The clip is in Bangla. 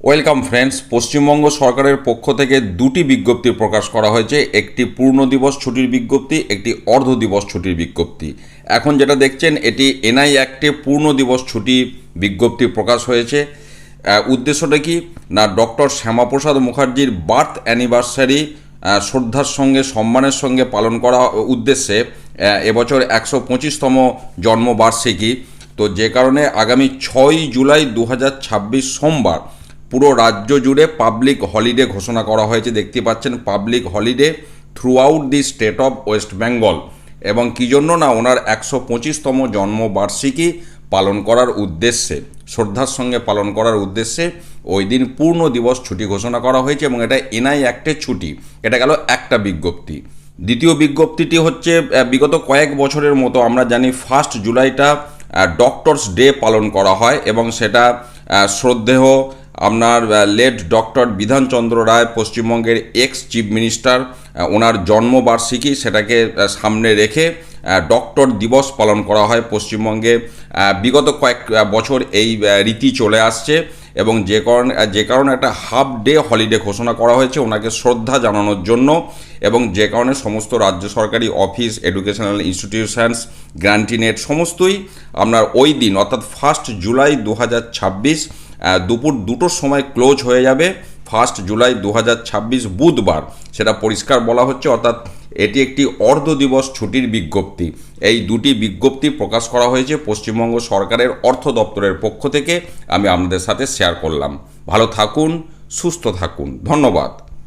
Welcome friends. পশ্চিমবঙ্গ সরকারের পক্ষ থেকে দুটি বিজ্ঞপ্তি প্রকাশ করা হয়েছে, একটি পূর্ণ দিবস ছুটির বিজ্ঞপ্তি, একটি অর্ধ দিবস ছুটির বিজ্ঞপ্তি। এখন যেটা দেখছেন এটি এনআই অ্যাক্টে পূর্ণ দিবস ছুটি বিজ্ঞপ্তি প্রকাশ হয়েছে। উদ্দেশ্যটা কি না, ডক্টর শ্যামাপ্রসাদ মুখার্জির বার্থ অ্যানিভার্সারি শ্রদ্ধার সঙ্গে সম্মানের সঙ্গে পালন করা উদ্দেশ্যে এবছর 125তম জন্মবার্ষিকী। তো যে কারণে আগামী 6 জুলাই 2026 সোমবার পুরো রাজ্য জুড়ে পাবলিক হলিডে ঘোষণা করা হয়েছে। দেখতে পাচ্ছেন public holiday through out the state of West Bengal. এবং কী জন্য না, ওনার 125তম জন্মবার্ষিকী পালন করার উদ্দেশ্যে, শ্রদ্ধার সঙ্গে পালন করার উদ্দেশ্যে ওই দিন পূর্ণ দিবস ছুটি ঘোষণা করা হয়েছে এবং এটা এনআই অ্যাক্টের ছুটি। এটা গেল একটা বিজ্ঞপ্তি। দ্বিতীয় বিজ্ঞপ্তিটি হচ্ছে, বিগত কয়েক বছরের মতো আমরা জানি 1 জুলাইটা ডক্টরস ডে পালন করা হয় এবং সেটা শ্রদ্ধেয় আপনার লেট ডক্টর বিধানচন্দ্র রায়, পশ্চিমবঙ্গের এক্স চিফ মিনিস্টার, ওনার জন্মবার্ষিকী সেটাকে সামনে রেখে ডক্টর দিবস পালন করা হয় পশ্চিমবঙ্গে। বিগত কয়েক বছর এই রীতি চলে আসছে এবং যে কারণে একটা হাফ ডে হলিডে ঘোষণা করা হয়েছে ওনাকে শ্রদ্ধা জানানোর জন্য। এবং যে কারণে সমস্ত রাজ্য সরকারি অফিস, এডুকেশনাল ইনস্টিটিউশনস, গ্র্যান্টিনেট সমস্তই আপনার ওই দিন অর্থাৎ 1 জুলাই 2026 দুপুর 2টোর সময় ক্লোজ হয়ে যাবে। 1 জুলাই 2026 বুধবার, সেটা পরিষ্কার বলা হচ্ছে, অর্থাৎ এটি একটি অর্ধ দিবস ছুটির বিজ্ঞপ্তি। এই দুটি বিজ্ঞপ্তি প্রকাশ করা হয়েছে পশ্চিমবঙ্গ সরকারের অর্থ দপ্তরের পক্ষ থেকে। আমি আপনাদের সাথে শেয়ার করলাম। ভালো থাকুন, সুস্থ থাকুন, ধন্যবাদ।